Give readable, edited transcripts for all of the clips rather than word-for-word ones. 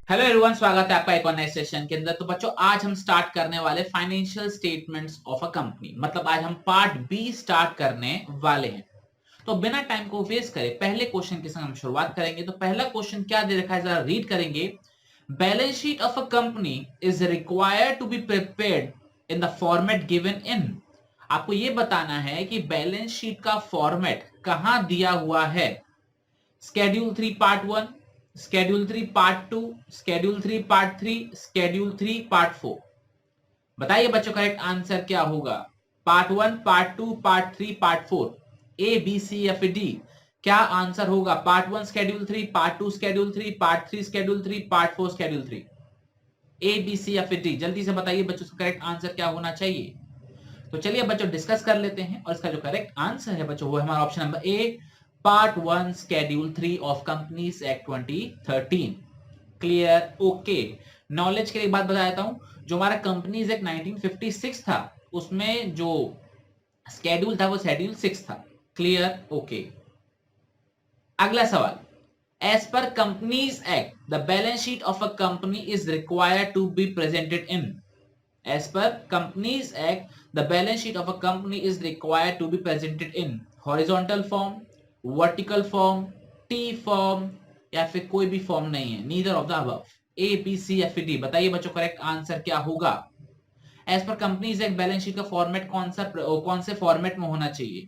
Hello everyone, स्वागत है आपका एक और नए सेशन के अंदर। तो बच्चों, आज हम स्टार्ट करने वाले financial statements of a company, मतलब आज हम पार्ट बी स्टार्ट करने वाले हैं। तो बिना टाइम को वेस्ट करे पहले क्वेश्चन के संग हम शुरुआत करेंगे। तो पहला क्वेश्चन क्या दे रखा है, जरा रीड करेंगे। Balance sheet of a company is required to be prepared in the format given in. आपको यह बताना है कि बैलेंस शीट का फॉर्मेट कहां दिया हुआ है। Schedule 3 part 1, schedule 3 part 2, schedule 3 part 3, schedule 3 part 4। बताइए बच्चों, करेक्ट आंसर क्या होगा? Part 1, part 2, part 3, part 4, A B C F D. क्या आंसर होगा? Part 1 schedule 3, part 2 schedule 3, part 3 schedule 3, part 4 schedule 3। A B C F D, जल्दी से बताइए बच्चों, इसका करेक्ट आंसर क्या होना चाहिए? तो चलिए बच्चों डिस्कस कर लेते हैं, और इसका जो करेक्ट आंसर है बच्चों वो है हमारा option number A, part 1 schedule 3 of companies act 2013। Clear? Okay. Knowledge के लिए एक बात बता देता हूं, जो हमारा कंपनीज एक्ट 1956 था उसमें जो स्केड्यूल था वो शेड्यूल 6 था। क्लियर? ओके। अगला सवाल, as per companies act the balance sheet of a company is required to be presented in. As per Companies Act, the balance sheet of a company is required to be presented in horizontal form, vertical form, T form, या फिर कोई भी form नहीं है, neither of the above। A, B, C या फिर D। बताइए बच्चों करेक्ट आंसर क्या होगा? As per companies act balance sheet का फॉर्मेट कौन से फॉर्मेट में होना चाहिए?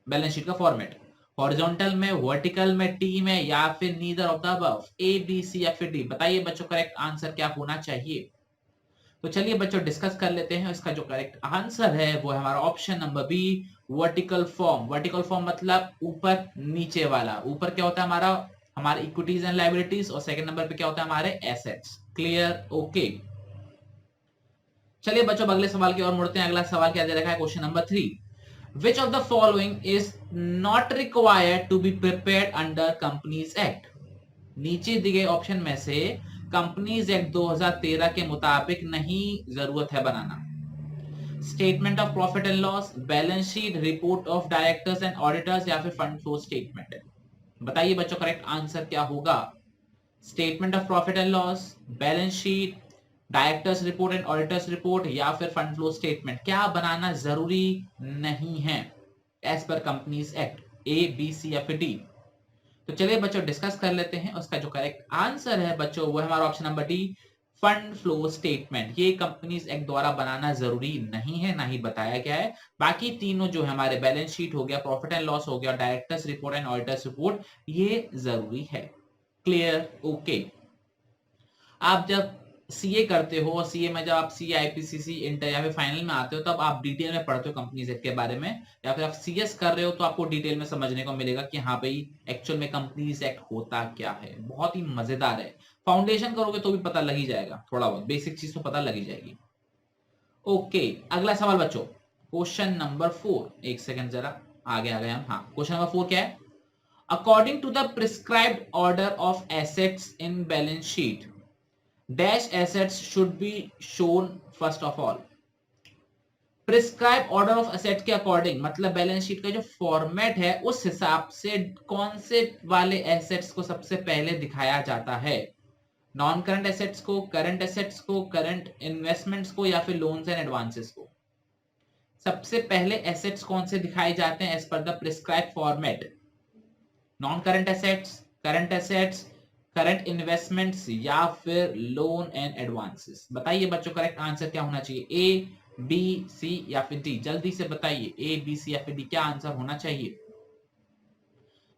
बैलेंस शीट का फॉर्मेट हॉरिजॉन्टल में, वर्टिकल में, टी में, या फिर neither of the above? A, B, C या फिर डी? बताइए बच्चों करेक्ट आंसर क्या होना चाहिए? तो चलिए बच्चों डिस्कस कर लेते हैं। इसका जो करेक्ट आंसर है वो है हमारा option number B, vertical form. Vertical form मतलब ऊपर नीचे वाला। ऊपर क्या होता है हमारा, हमारे इक्विटीज एंड लायबिलिटीज, और सेकंड नंबर पे क्या होता है हमारे एसेट्स। क्लियर? ओके। चलिए बच्चों अगले सवाल की ओर मुड़ते हैं। अगला सवाल क्या दे रखा है, question number 3। Which of the following is not required to be prepared under Companies Act? नीचे दिए गए ऑप्शन में से कंपनीज एक्ट 2013 के मुताबिक नहीं जरूरत है बनाना। Statement of profit and loss, balance sheet, report of directors and auditors, या फिर फंड फ्लो स्टेटमेंट। बताइए बच्चों करेक्ट आंसर क्या होगा? Statement of profit and loss, balance sheet, directors report and auditors report, या फिर फंड फ्लो स्टेटमेंट। क्या बनाना जरूरी नहीं है एज पर कंपनीज एक्ट? ए, बी, सी या फिर डी? तो चलिए बच्चों डिस्कस कर लेते हैं। उसका जो करेक्ट आंसर है बच्चों वो है हमारा option number D, fund flow statement. ये कंपनीज एक्ट द्वारा बनाना जरूरी नहीं है, ना ही बताया गया है। बाकी तीनों जो है हमारे बैलेंस शीट हो गया, प्रॉफिट एंड लॉस हो गया, directors report and auditors report, ये जरूरी है। क्लियर? ओके। आप जब सीए करते हो, और सीए में जब आप सी आईपीसीसी इंटर या फिर फाइनल में आते हो तब आप डिटेल में पढ़ते हो कंपनीज एक्ट के बारे में, या फिर आप सीएस कर रहे हो तो आपको डिटेल में समझने को मिलेगा कि हाँ भाई एक्चुअल में कंपनीज एक्ट होता क्या है। बहुत ही मजेदार है। फाउंडेशन करोगे तो भी पता लग ही जाएगा, थोड़ा बहुत बेसिक चीज तो पता लग ही जाएगी। ओके। अगला सवाल बच्चों, क्वेश्चन नंबर 4। एक सेकेंड जरा आगे आ गए हम। हाँ, क्वेश्चन नंबर 4 क्या है? According to the prescribed order of assets in balance sheet, dash assets should be shown first of all। Prescribe order of asset के अकॉर्डिंग मतलब बैलेंस शीट का जो फॉर्मेट है उस हिसाब से कौन से वाले एसेट्स को सबसे पहले दिखाया जाता है? नॉन करंट एसेट्स को, करंट एसेट्स को, करंट इन्वेस्टमेंट्स को, या फिर लोन्स एंड एडवांसेस को? सबसे पहले एसेट्स कौन से दिखाए जाते हैं as per the prescribe format? Non current assets, current assets, current investments, या फिर लोन एंड एडवांसेस? बताइए बच्चों करेक्ट आंसर क्या होना चाहिए? ए, बी, सी या फिर डी? जल्दी से बताइए, ए, बी, सी या फिर डी क्या आंसर होना चाहिए?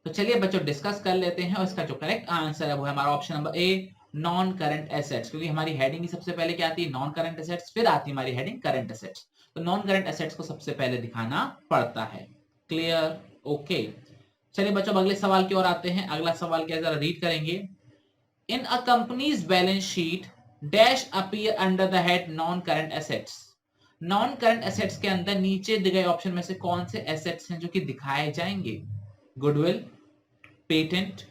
तो चलिए बच्चों डिस्कस कर लेते हैं। और इसका जो करेक्ट आंसर है वो है हमारा option number A, non current assets. क्योंकि हमारी हेडिंग ही सबसे पहले क्या आती है? नॉन करंट एसेट्स, फिर आती है हमारी हेडिंग करंट एसेट्स। तो नॉन करंट एसेट्स को सबसे पहले दिखाना पड़ता है। क्लियर? ओके। चलिए बच्चों अगले सवाल की ओर आते हैं। अगला सवाल क्या, जरा रीड करेंगे। In a company's balance sheet, dash appear under the head non-current assets। non-current assets के अंदर नीचे दिए गए ऑप्शन में से कौन से एसेट्स हैं जो कि दिखाए जाएंगे? गुडविल, पेटेंट,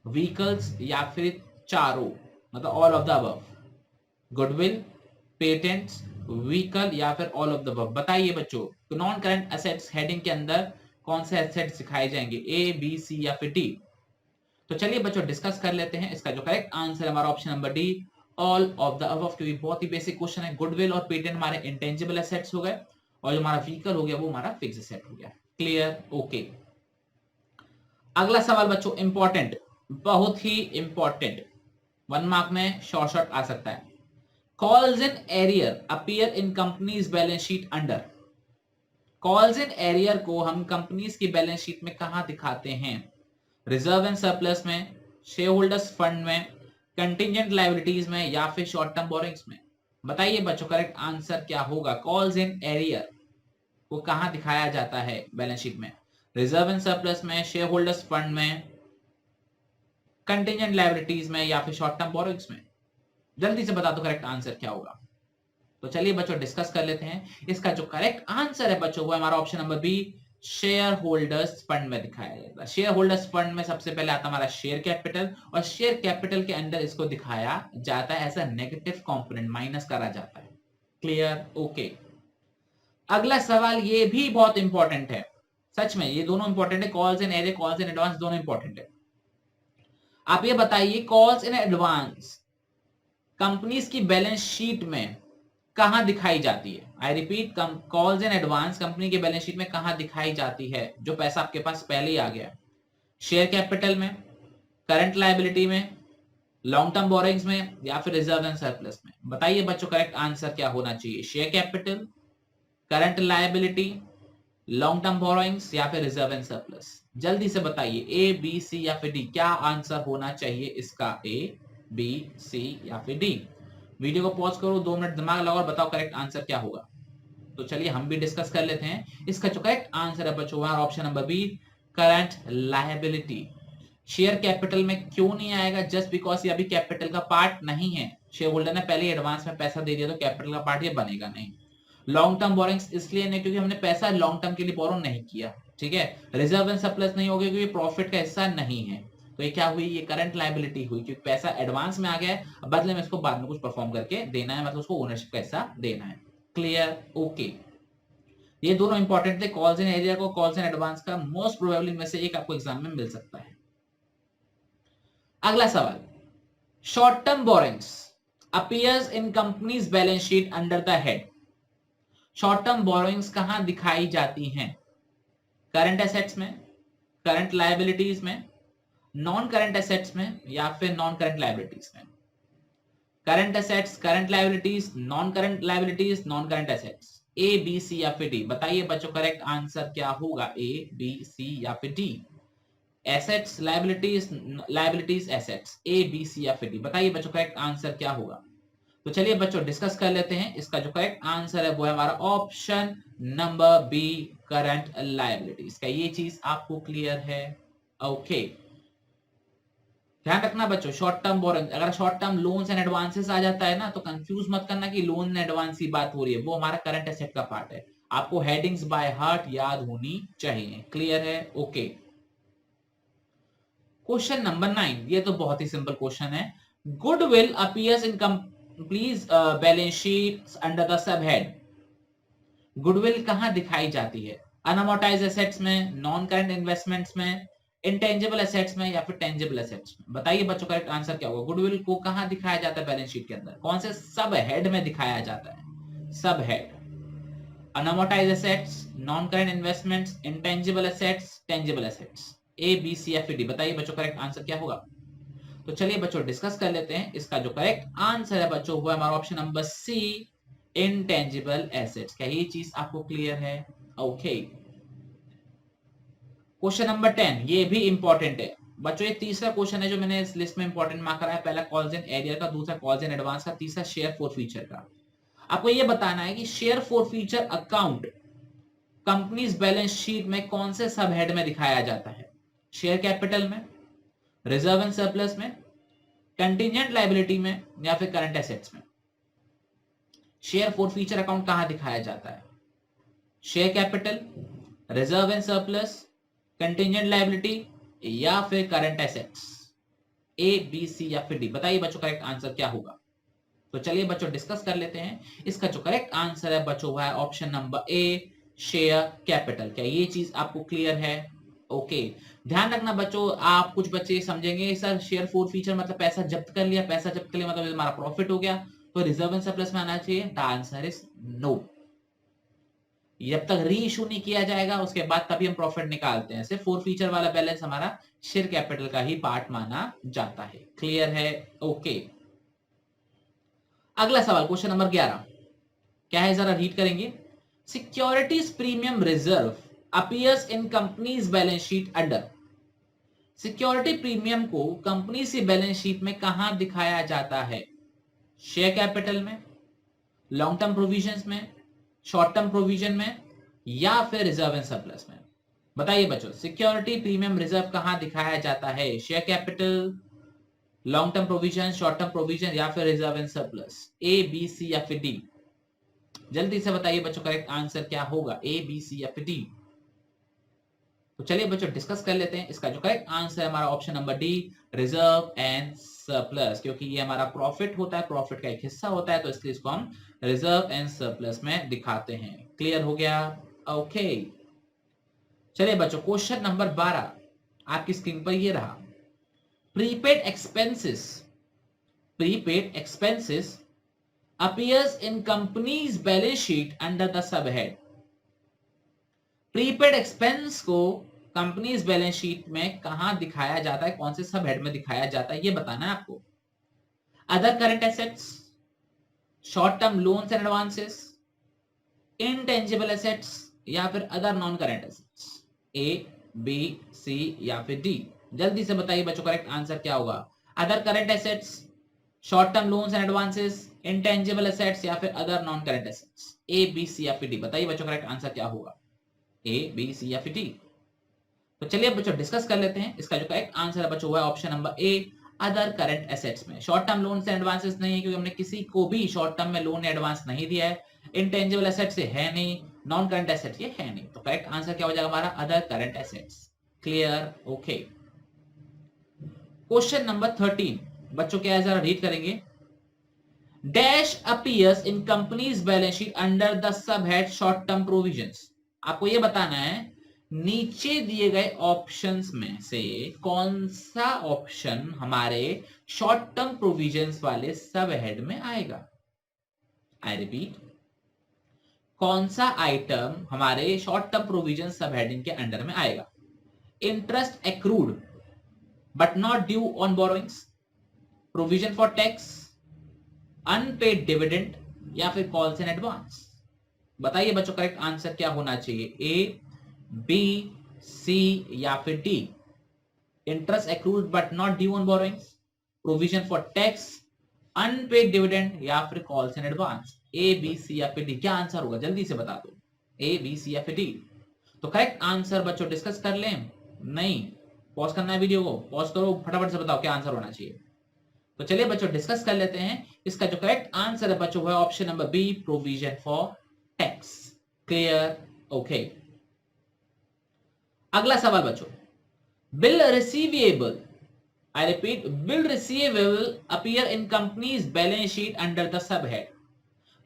व्हीकल्स, या फिर चारों, मतलब all of the above? Goodwill, patents, vehicle, या फिर ऑल ऑफ द अबव? बताइए बच्चों, तो नॉन करंट एसेट्स हेडिंग के अंदर कौन से एसेट्स दिखाए जाएंगे? ए, बी, सी या फिर डी? तो चलिए बच्चों डिस्कस कर लेते हैं। इसका जो करेक्ट आंसर है हमारा option number D, all of the above, क्योंकि बहुत ही बेसिक क्वेश्चन है। गुडविल और पेटेंट हमारे इंटेंजिबल एसेट्स हो गए और जो हमारा व्हीकल हो गया वो हमारा फिक्स एसेट हो गया। Clear, okay. अगला सवाल बच्चों इंपॉर्टेंट, बहुत ही इंपॉर्टेंट, 1 मार्क में शॉर्ट शॉर्ट आ सकता है। Calls in arrear appear in companies balance sheet under. Calls in arrear को हम कंपनीज की बैलेंस शीट में कहां दिखाते हैं? रिजर्व एंड सरप्लस में, शेयर होल्डर्स फंड में, कंटिजेंट लायबिलिटीज में, या फिर शॉर्ट टर्म बोरिंग्स में? बताइए बच्चों करेक्ट आंसर क्या होगा? कॉल्स इन एरियर को कहां दिखाया जाता है बैलेंस शीट में? रिजर्व एंड सरप्लस में, शेयर होल्डर्स फंड में, कंटिजेंट लायबिलिटीज में, या फिर शॉर्ट टर्म बोरिंग्स में? जल्दी से बता दो करेक्ट आंसर क्या होगा। तो चलिए बच्चों डिस्कस कर लेते हैं। इसका जो करेक्ट आंसर है बच्चों वो हमारा option number B, share holders fund में दिखाया जाएगा। शेयर होल्डर्स फंड में सबसे पहले आता हमारा शेयर कैपिटल, और शेयर कैपिटल के अंदर इसको दिखाया जाता है ऐसा नेगेटिव कंपोनेंट, माइनस करा जाता है। Clear, okay. अगला सवाल ये भी बहुत इंपॉर्टेंट है, सच में ये दोनों इंपॉर्टेंट है। Calls in arrear, calls in advance दोनों इंपॉर्टेंट है। आप ये बताइए कॉल्स इन एडवांस कंपनीज की बैलेंस शीट में कहां दिखाई जाती है? I repeat, calls in advance company के बैलेंस शीट में कहां दिखाई जाती है जो पैसा आपके पास पहले ही आ गया? शेयर कैपिटल में, करंट लायबिलिटी में, लॉन्ग टर्म बोरिंग्स में, या फिर रिजर्व एंड सरप्लस में? बताइए बच्चों करेक्ट आंसर क्या होना चाहिए? Share capital, current liability, long term borrowings, या फिर रिजर्व एंड सरप्लस? जल्दी से बताइए, ए बी सी या फिर डी, क्या आंसर होना चाहिए इसका? ए बी सी या फिर डी? वीडियो को पॉज करो, 2 मिनट दिमाग लगाओ और बताओ करेक्ट आंसर क्या होगा। तो चलिए हम भी डिस्कस कर लेते हैं। इसका जो करेक्ट आंसर है बच्चों option number B, current liability. Share capital में क्यों नहीं आएगा? जस्ट बिकॉज ये अभी कैपिटल का पार्ट नहीं है। शेयर होल्डर ने पहले एडवांस में पैसा दे दिया तो कैपिटल का पार्ट ये बनेगा नहीं। लॉन्ग टर्म बोरिंग्स इसलिए नहीं क्योंकि हमने पैसा लॉन्ग टर्म के लिए बोरो नहीं किया, ठीक है। रिजर्व एंड सरप्लस नहीं होगा क्योंकि प्रॉफिट का हिस्सा नहीं है। तो ये क्या हुई? ये करंट लायबिलिटी हुई क्योंकि पैसा एडवांस में आ गया है, बदले में इसको बाद में कुछ परफॉर्म करके देना है, मतलब उसको ओनरशिप का हिस्सा देना है। Clear, okay. ये दोनों इंपॉर्टेंट थे। कॉल्स इन एरिया को कॉल्स इन एडवांस का मोस्ट प्रोबेबली में से एक आपको एग्जाम में मिल सकता है। अगला सवाल, short term borrowings appears in companies balance sheet under the head. Short term borrowings कहां दिखाई जाती हैं? करंट एसेट्स में, करंट लायबिलिटीज में, नॉन करंट एसेट्स में, या फिर नॉन करंट लायबिलिटीज में? Current assets, current liabilities, non current liabilities, non current assets? A B C या फिर डी? बताइए बच्चों करेक्ट आंसर क्या होगा? ए बी सी या फिर D? Assets, liabilities, liabilities, assets, A B C या फिर डी? बताइए बच्चों करेक्ट आंसर क्या होगा। तो चलिए बच्चों डिस्कस कर लेते हैं। इसका जो करेक्ट आंसर है वो है हमारा option number B, current liabilities का। ये चीज आपको क्लियर है? ओके। ध्यान रखना बच्चों, शॉर्ट टर्म बोरिंग, अगर short term loans and advances आ जाता है ना तो कंफ्यूज मत करना कि लोन एंड एडवांस की बात हो रही है, वो हमारा करंट एसेट का पार्ट है। आपको हेडिंग्स बाय हार्ट याद होनी चाहिए। क्लियर है? ओके। क्वेश्चन नंबर 9, ये तो बहुत ही सिंपल क्वेश्चन है। Goodwill appears in complete balance sheet under the sub head. Goodwill कहां दिखाई जाती है? अनअमोर्टाइज्ड एसेट्स में, नॉन करंट इन्वेस्टमेंट्स में, इंटेंजिबल एसेट्स में, या फिर टेंजिबल एसेट्स में? बताइए बच्चों करेक्ट आंसर क्या होगा। गुडविल को कहां दिखाया जाता है बैलेंस शीट के अंदर? कौन से सब हेड में दिखाया जाता है? Sub head, unamortised assets, non current investments, intangible assets, tangible assets? A B C या फिर डी? बताइए बच्चों करेक्ट आंसर क्या होगा। तो चलिए बच्चों डिस्कस कर लेते हैं। इसका जो करेक्ट आंसर है बच्चों वो हमारा option number C, intangible assets. क्या ये चीज आपको क्लियर है? ओके। क्वेश्चन नंबर 10, ये भी इंपॉर्टेंट है बच्चों। ये तीसरा क्वेश्चन है जो मैंने इस लिस्ट में इंपॉर्टेंट मार्क करा है। पहला कॉल्स इन एरियर का, दूसरा कॉल्स इन एडवांस का, तीसरा शेयर फॉर फ्यूचर का। आपको ये बताना है कि share for future account companies balance sheet में कौन से सब हेड में दिखाया जाता है? शेयर कैपिटल में, रिजर्व एंड सरप्लस में, कंटिजेंट लायबिलिटी में, या फिर करंट एसेट्स में? शेयर फॉर फ्यूचर अकाउंट कहां दिखाया जाता है? Share capital, reserve and surplus, contingent liability, या फिर current assets? A B C या फिर डी? बताइए बच्चों करेक्ट आंसर क्या होगा। तो चलिए बच्चों डिस्कस कर लेते हैं। इसका जो करेक्ट आंसर है बच्चों वो है option number A, share capital. क्या ये चीज आपको क्लियर है? ओके, ध्यान रखना बच्चों, आप कुछ बच्चे समझेंगे सर शेयर फोर फीचर मतलब पैसा जब्त कर लिया, पैसा जब्त कर लिया मतलब हमारा प्रॉफिट हो गया, तो रिजर्व एंड सरप्लस में आना चाहिए। The answer is no. जब तक री इशू नहीं किया जाएगा उसके बाद तभी हम प्रॉफिट निकालते हैं। सिर्फ फोर फीचर वाला बैलेंस हमारा शेयर कैपिटल का ही पार्ट माना जाता है। क्लियर है? ओके। अगला सवाल क्वेश्चन नंबर 11 क्या है, जरा रीड करेंगे। Securities premium reserve appears in companies balance sheet under. Security premium को कंपनी से बैलेंस शीट में कहां दिखाया जाता है? शेयर कैपिटल में, लॉन्ग टर्म प्रोविजंस में, शॉर्ट टर्म प्रोविजन में, या फिर रिजर्व एंड सरप्लस में? बताइए बच्चों, सिक्योरिटी प्रीमियम रिजर्व कहां दिखाया जाता है? Share capital, long term provision, short term provision, या फिर reserve and surplus? A, B, C या फिर डी? जल्दी से बताइए बच्चों, करेक्ट आंसर क्या होगा? ए, बी, सी या फिर डी? तो चलिए बच्चों डिस्कस कर लेते हैं। इसका जो करेक्ट आंसर है हमारा option number D, reserve and surplus, क्योंकि ये हमारा प्रॉफिट होता है, प्रॉफिट का एक हिस्सा होता है, तो इसलिए इसको हम रिजर्व एंड सरप्लस में दिखाते हैं। क्लियर हो गया? ओके। चलिए बच्चों क्वेश्चन नंबर 12 आपकी स्क्रीन पर ये रहा। Prepaid expenses appears in company's balance sheet under the subhead। Prepaid expense को कंपनीज बैलेंस शीट में कहां दिखाया जाता है, कौन से सब हेड में दिखाया जाता है, ये बताना है आपको। Other current assets, short term loans and advances, intangible assets, या फिर other non current assets? A, B, C या फिर डी? जल्दी से बताइए बच्चों, करेक्ट आंसर क्या होगा? Other current assets, short term loans and advances, intangible assets, या फिर other non current assets? A, B, C या फिर डी? बताइए बच्चों करेक्ट आंसर क्या होगा? ए, बी, सी या फिर डी? तो चलिए बच्चों डिस्कस कर लेते हैं। इसका जो करेक्ट आंसर है बच्चों हुआ option number A, other current assets में। शॉर्ट टर्म लोन से एडवांसेस नहीं है, क्योंकि हमने किसी को भी शॉर्ट टर्म में लोन एडवांस नहीं दिया है। इंटेंजिबल एसेट से है नहीं, नॉन करंट एसेट ये है नहीं, तो करेक्ट आंसर क्या हो जाएगा हमारा? Other current assets. Clear? Okay. Question number 13 बच्चों क्या है, जरा रीड करेंगे। Dash appears in companies balance sheet under the subhead short term provisions. आपको यह बताना है नीचे दिए गए ऑप्शंस में से कौन सा ऑप्शन हमारे शॉर्ट टर्म प्रोविजंस वाले सब हेड में आएगा। आई रिपीट, कौन सा आइटम हमारे short term provision sub heading के अंडर में आएगा? Interest accrued but not due on borrowings, provision for tax, unpaid dividend, या फिर कॉल्स इन एडवांस? बताइए बच्चों करेक्ट आंसर क्या होना चाहिए? ए, बी, सी या फिर D? Interest accrued but not due on borrowings, provision for tax, unpaid dividend, या फिर calls in advance? A, B, C या फिर डी? क्या आंसर होगा जल्दी से बता दो। ए, बी, सी या फिर डी? तो करेक्ट आंसर बच्चों डिस्कस कर लें? नहीं, पॉज करना है वीडियो को, पॉज करो, फटाफट से बताओ क्या आंसर होना चाहिए। तो चलिए बच्चों डिस्कस कर लेते हैं। इसका जो करेक्ट आंसर है बच्चों है option number B, provision for tax. Clear? Okay. अगला सवाल बच्चों, bill receivable, I repeat, bill receivable appear in companies balance sheet under the sub head.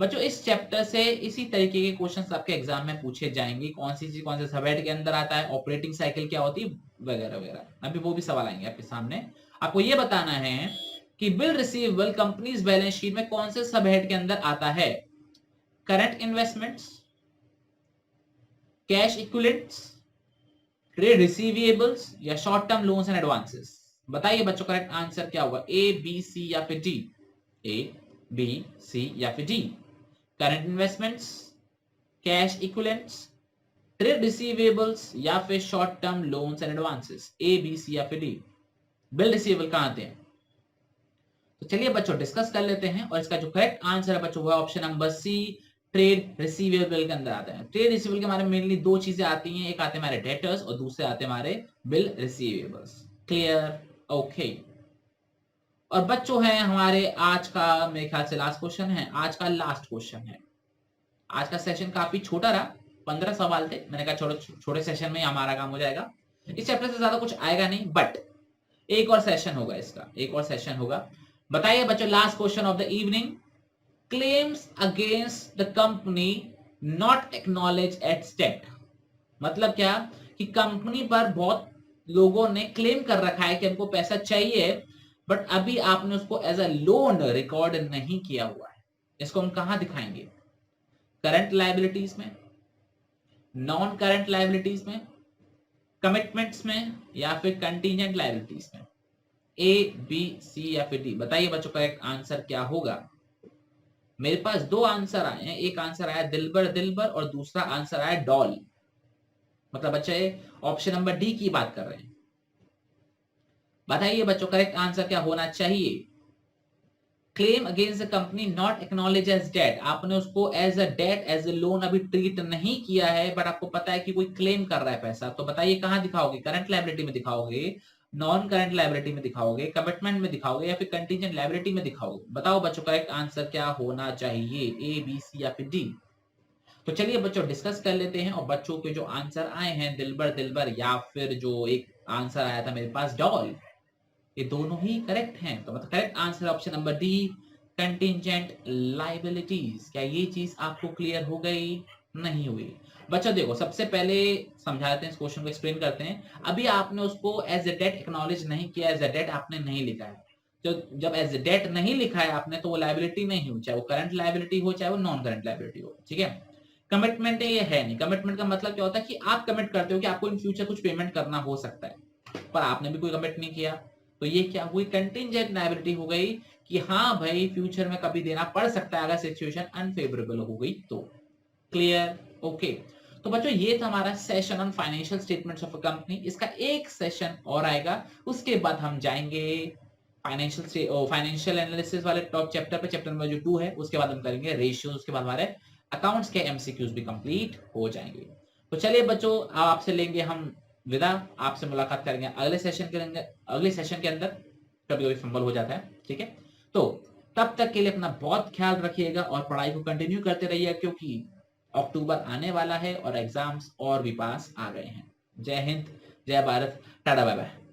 बच्चों इस चैप्टर से इसी तरीके के क्वेश्चंस आपके एग्जाम में पूछे जाएंगे। कौन सी चीज कौन से सब हेड के अंदर आता है, ऑपरेटिंग साइकिल क्या होती है, वगैरह वगैरह, अभी वो भी सवाल आएंगे आपके सामने। आपको ये बताना है कि bill receivable companies balance sheet में कौन से सब हेड के अंदर आता है? Current investments, cash equivalents, trade receivables, या short term loans and advances? बताइए बच्चों करेक्ट आंसर क्या होगा? ए, बी, सी या फिर डी? ए, बी, सी या फिर D? Current investments, cash equivalents, trade receivables, या फिर short term loans and advances? A, B, C या फिर डी? बिल रिसीवेबल कहां आते हैं? तो चलिए बच्चों डिस्कस कर लेते हैं, और इसका जो करेक्ट आंसर है बच्चों वो option number C, trade receivable के अंदर आता है। ट्रेड रिसीवेबल के हमारे मेनली दो चीजें आती हैं, एक आते हैं हमारे डेटर्स और दूसरे आते हैं हमारे बिल रिसीवेबल्स। क्लियर? ओके। और बच्चों है हमारे आज का मेरे ख्याल से लास्ट क्वेश्चन है, आज का लास्ट क्वेश्चन है। आज का सेशन काफी छोटा रहा, 15 सवाल थे, मैंने कहा छोटे सेशन में हमारा काम हो जाएगा। इस चैप्टर से ज्यादा कुछ आएगा नहीं, बट एक और सेशन होगा, इसका एक और सेशन होगा। बताइए बच्चों last question of the evening, claims against the company not acknowledge at state. मतलब क्या कि कंपनी पर बहुत लोगों ने क्लेम कर रखा है कि हमको पैसा चाहिए, बट अभी आपने उसको एज अ लोन रिकॉर्ड नहीं किया हुआ है। इसको हम कहां दिखाएंगे? करंट लायबिलिटीज में, नॉन करंट लायबिलिटीज में, कमिटमेंट्स में, या फिर कंटीजेंट लायबिलिटीज में? ए, बी, सी या फिर डी? बताइए बच्चों, करेक्ट आंसर क्या होगा? मेरे पास दो आंसर आए हैं, एक आंसर आया दिलबर दिलबर और दूसरा आंसर आया डॉल। मतलब बच्चे ऑप्शन नंबर डी की बात कर रहे हैं। बताइए बच्चों, करेक्ट आंसर क्या होना चाहिए? Claim against the company not acknowledge as debt. आपने उसको as a debt, as a loan अभी ट्रीट नहीं किया है, बट आपको पता है कि कोई क्लेम कर रहा है पैसा। तो बताइए कहां दिखाओगे? करंट लायबिलिटी में दिखाओगे, नॉन करंट लायबिलिटी में दिखाओगे, कमिटमेंट में दिखाओगे, या फिर कंटीजेंट लायबिलिटी में दिखाओगे? बताओ बच्चों, करेक्ट आंसर क्या होना चाहिए? ए, बी, सी या फिर डी? तो चलिए बच्चों डिस्कस कर लेते हैं, और बच्चों के जो आंसर आए हैं दिलबर दिलबर या फिर जो एक आंसर आया था मेरे पास डॉल, ये दोनों ही करेक्ट हैं। तो मतलब correct answer option number D, contingent liabilities. क्या ये चीज आपको क्लियर हो गई? नहीं हुई? बच्चों देखो, सबसे पहले समझाते हैं, इस क्वेश्चन को एक्सप्लेन करते हैं। अभी आपने उसको एज ए डेट एक्नॉलेज नहीं किया, एज ए डेट आपने नहीं लिखा है। तो जब एज ए डेट नहीं लिखा है आपने, तो वो लायबिलिटी नहीं हो, चाहे वो करंट लायबिलिटी हो चाहे वो नॉन करंट लायबिलिटी हो। ठीक है, कमिटमेंट ये है नहीं। कमिटमेंट का मतलब क्या होता है कि आप कमिट करते हो कि आपको इन फ्यूचर कुछ पेमेंट करना हो सकता है, पर आपने भी कोई कमिट नहीं किया, तो ये क्या हुई? कंटिंजेंट लायबिलिटी हो गई कि हाँ भाई फ्यूचर में कभी देना पड़ सकता है अगर सिचुएशन अनफेवरेबल हो गई तो। क्लियर? ओके। तो बच्चों ये था हमारा session on financial statements of a company. इसका एक सेशन और आएगा, उसके बाद हम जाएंगे फाइनेंशियल एनालिसिस वाले टॉप चैप्टर पे, चैप्टर नंबर जो 2 है। उसके बाद हम करेंगे रेशियोज, उसके बाद हमारे अकाउंट्स के एमसीक्यूज भी कंप्लीट हो जाएंगे। तो चलिए बच्चों, आपसे लेंगे हम विदा, आपसे मुलाकात करेंगे अगले सेशन के अंदर। कभी कभी फंबल हो जाता है, ठीक है। तो तब तक के लिए अपना बहुत ख्याल रखिएगा और पढ़ाई को कंटिन्यू करते रहिए, क्योंकि अक्टूबर आने वाला है और एग्जाम्स और भी पास आ गए हैं। जय हिंद, जय भारत, टाटा बाय बाय।